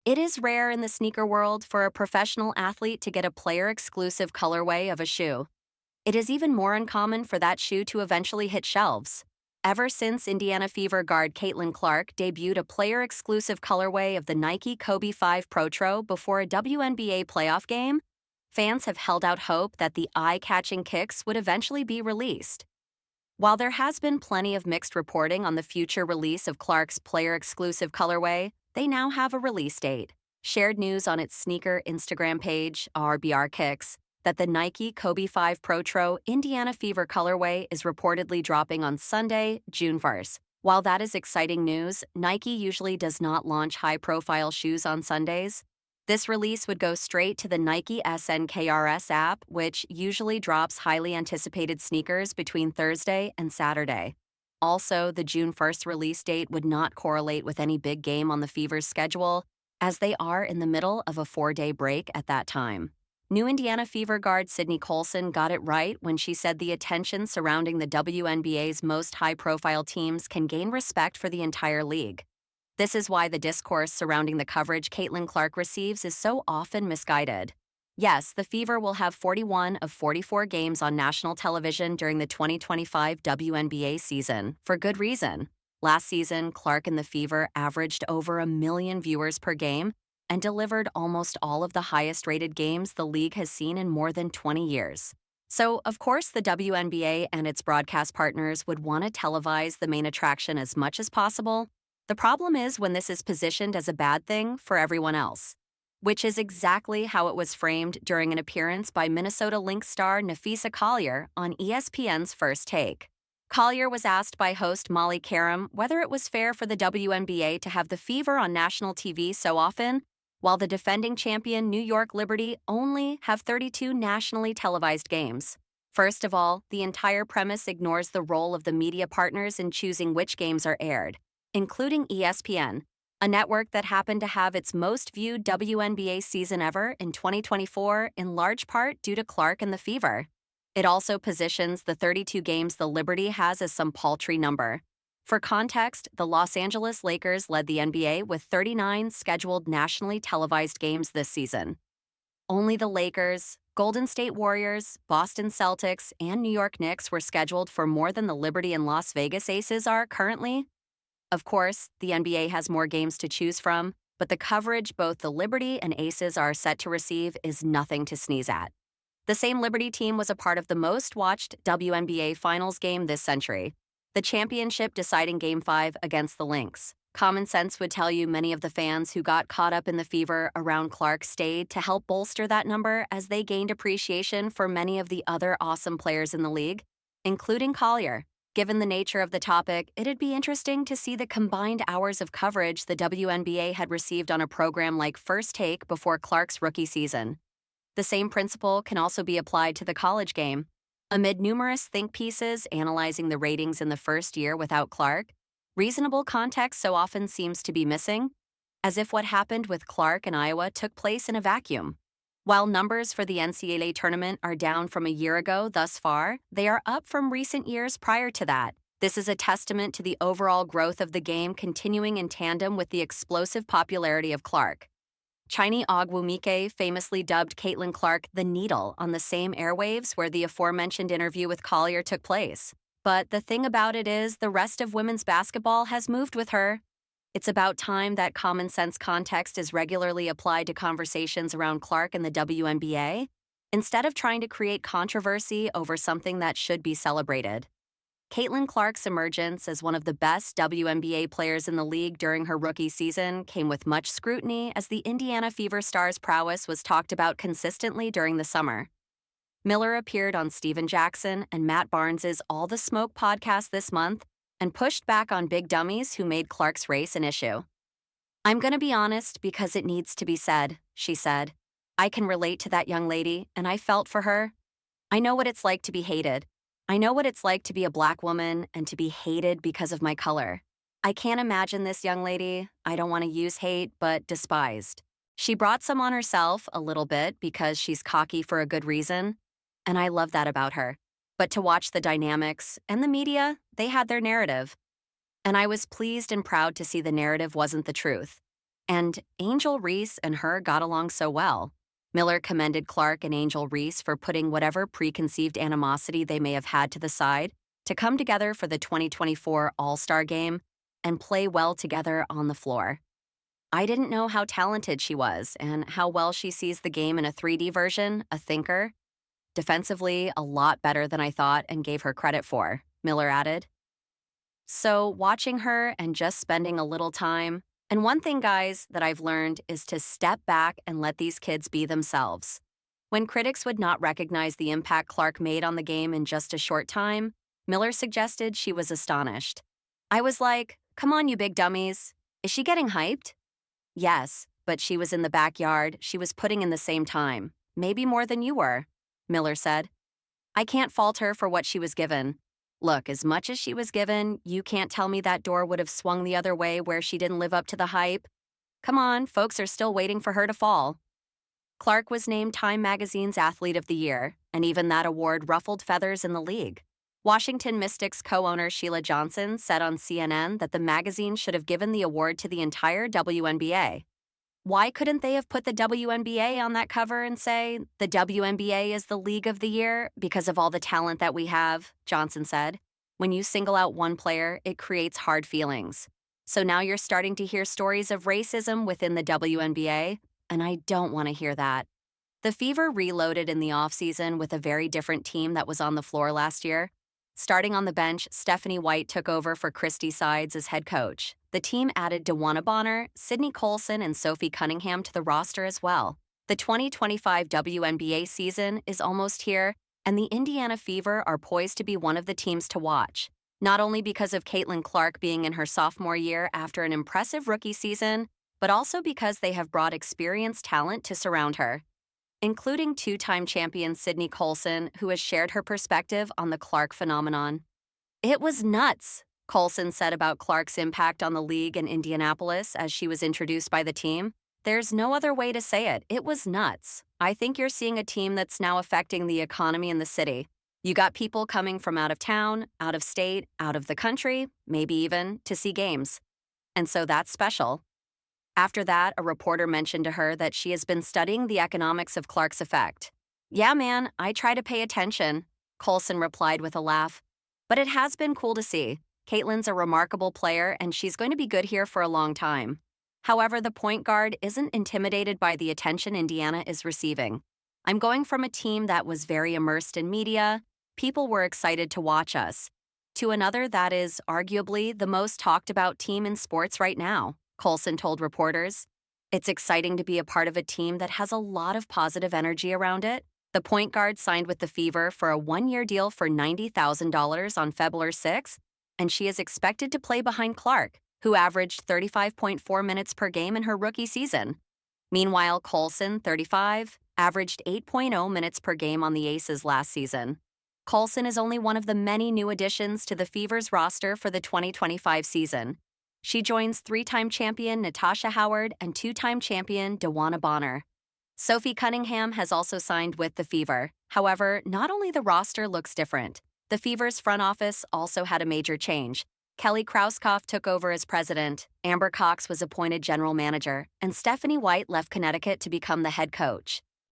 It is rare in the sneaker world for a professional athlete to get a player-exclusive colorway of a shoe. It is even more uncommon for that shoe to eventually hit shelves. Ever since Indiana Fever guard Caitlyn Clark debuted a player-exclusive colorway of the Nike Kobe 5 Protro before a WNBA playoff game, fans have held out hope that the eye-catching kicks would eventually be released. While there has been plenty of mixed reporting on the future release of Clark's player-exclusive colorway, they now have a release date. Shared news on its sneaker Instagram page, RBR Kicks, that the Nike Kobe 5 Protro Indiana Fever colorway is reportedly dropping on Sunday, June 1st. While that is exciting news, Nike usually does not launch high-profile shoes on Sundays. This release would go straight to the Nike SNKRS app, which usually drops highly anticipated sneakers between Thursday and Saturday. Also, the June 1st release date would not correlate with any big game on the Fever's schedule, as they are in the middle of a 4-day break at that time. New Indiana Fever guard Sydney Colson got it right when she said the attention surrounding the WNBA's most high-profile teams can gain respect for the entire league. This is why the discourse surrounding the coverage Caitlyn Clark receives is so often misguided. Yes, the Fever will have 41 of 44 games on national television during the 2025 WNBA season, for good reason. Last season, Clark and the Fever averaged over 1 million viewers per game and delivered almost all of the highest-rated games the league has seen in more than 20 years. So, of course, the WNBA and its broadcast partners would want to televise the main attraction as much as possible. The problem is when this is positioned as a bad thing for everyone else, which is exactly how it was framed during an appearance by Minnesota Lynx star Nafisa Collier on ESPN's First Take. Collier was asked by host Molly Karam whether it was fair for the WNBA to have the Fever on national TV so often, while the defending champion New York Liberty only have 32 nationally televised games. First of all, the entire premise ignores the role of the media partners in choosing which games are aired, including ESPN, a network that happened to have its most viewed WNBA season ever in 2024 in large part due to Clark and the Fever. It also positions the 32 games the Liberty has as some paltry number. For context, the Los Angeles Lakers led the NBA with 39 scheduled nationally televised games this season. Only the Lakers, Golden State Warriors, Boston Celtics, and New York Knicks were scheduled for more than the Liberty and Las Vegas Aces are currently. Of course, the NBA has more games to choose from, but the coverage both the Liberty and Aces are set to receive is nothing to sneeze at. The same Liberty team was a part of the most-watched WNBA Finals game this century, the championship deciding Game 5 against the Lynx. Common sense would tell you many of the fans who got caught up in the fever around Clark stayed to help bolster that number as they gained appreciation for many of the other awesome players in the league, including Collier. Given the nature of the topic, it'd be interesting to see the combined hours of coverage the WNBA had received on a program like First Take before Clark's rookie season. The same principle can also be applied to the college game. Amid numerous think pieces analyzing the ratings in the first year without Clark, reasonable context so often seems to be missing, as if what happened with Clark and Iowa took place in a vacuum. While numbers for the NCAA tournament are down from a year ago thus far, they are up from recent years prior to that. This is a testament to the overall growth of the game continuing in tandem with the explosive popularity of Clark. Chini Ogwumike famously dubbed Caitlyn Clark the Needle on the same airwaves where the aforementioned interview with Collier took place. But the thing about it is, the rest of women's basketball has moved with her. It's about time that common sense context is regularly applied to conversations around Clark and the WNBA, instead of trying to create controversy over something that should be celebrated. Caitlyn Clark's emergence as one of the best WNBA players in the league during her rookie season came with much scrutiny as the Indiana Fever star's prowess was talked about consistently during the summer. Miller appeared on Steven Jackson and Matt Barnes's All the Smoke podcast this month and pushed back on big dummies who made Clark's race an issue. "I'm going to be honest because it needs to be said," she said. "I can relate to that young lady, and I felt for her. I know what it's like to be hated. I know what it's like to be a Black woman and to be hated because of my color. I can't imagine this young lady, I don't want to use hate, but despised. She brought some on herself a little bit because she's cocky for a good reason, and I love that about her. But to watch the dynamics and the media, they had their narrative. And I was pleased and proud to see the narrative wasn't the truth. And Angel Reese and her got along so well. Miller commended Clark and Angel Reese for putting whatever preconceived animosity they may have had to the side to come together for the 2024 All-Star Game and play well together on the floor. I didn't know how talented she was and how well she sees the game in a 3D version, a thinker. Defensively, a lot better than I thought and gave her credit for, Miller added. So, watching her and just spending a little time, and one thing, guys, that I've learned is to step back and let these kids be themselves. When critics would not recognize the impact Clark made on the game in just a short time, Miller suggested she was astonished. I was like, come on, you big dummies. Is she getting hyped? Yes, but she was in the backyard. She was putting in the same time. Maybe more than you were, Miller said. I can't fault her for what she was given. Look, as much as she was given, you can't tell me that door would have swung the other way where she didn't live up to the hype. Come on, folks are still waiting for her to fall. Clark was named Time Magazine's Athlete of the Year, and even that award ruffled feathers in the league. Washington Mystics co-owner Sheila Johnson said on CNN that the magazine should have given the award to the entire WNBA. Why couldn't they have put the WNBA on that cover and say, the WNBA is the league of the year because of all the talent that we have, Johnson said. When you single out one player, it creates hard feelings. So now you're starting to hear stories of racism within the WNBA, and I don't want to hear that. The Fever reloaded in the offseason with a very different team that was on the floor last year. Starting on the bench, Stephanie White took over for Christy Sides as head coach. The team added wnba, Sydney Colson, and Sophie Cunningham to the roster as well. The 2025 WNBA season is almost here, and the Indiana Fever are poised to be one of the teams to watch. Not only because of Caitlyn Clark being in her sophomore year after an impressive rookie season, but also because they have brought experienced talent to surround her, including two-time champion Sydney Colson, who has shared her perspective on the Clark phenomenon. It was nuts, Colson said about Clark's impact on the league in Indianapolis as she was introduced by the team. There's no other way to say it. It was nuts. I think you're seeing a team that's now affecting the economy in the city. You got people coming from out of town, out of state, out of the country, maybe even to see games. And so that's special. After that, a reporter mentioned to her that she has been studying the economics of Clark's effect. Yeah, man, I try to pay attention, Colson replied with a laugh. But it has been cool to see. Caitlyn's a remarkable player, and she's going to be good here for a long time. However, the point guard isn't intimidated by the attention Indiana is receiving. I'm going from a team that was very immersed in media, people were excited to watch us, to another that is arguably the most talked about team in sports right now, Colson told reporters. It's exciting to be a part of a team that has a lot of positive energy around it. The point guard signed with the Fever for a one-year deal for $90,000 on February 6th, and she is expected to play behind Clark, who averaged 35.4 minutes per game in her rookie season. Meanwhile, Colson, 35, averaged 8.0 minutes per game on the Aces last season. Colson is only one of the many new additions to the Fever's roster for the 2025 season. She joins three-time champion Natasha Howard and two-time champion wnba. Sophie Cunningham has also signed with the Fever. However, not only the roster looks different, the Fever's front office also had a major change. Kelly Krauskopf took over as president, Amber Cox was appointed general manager, and Stephanie White left Connecticut to become the head coach.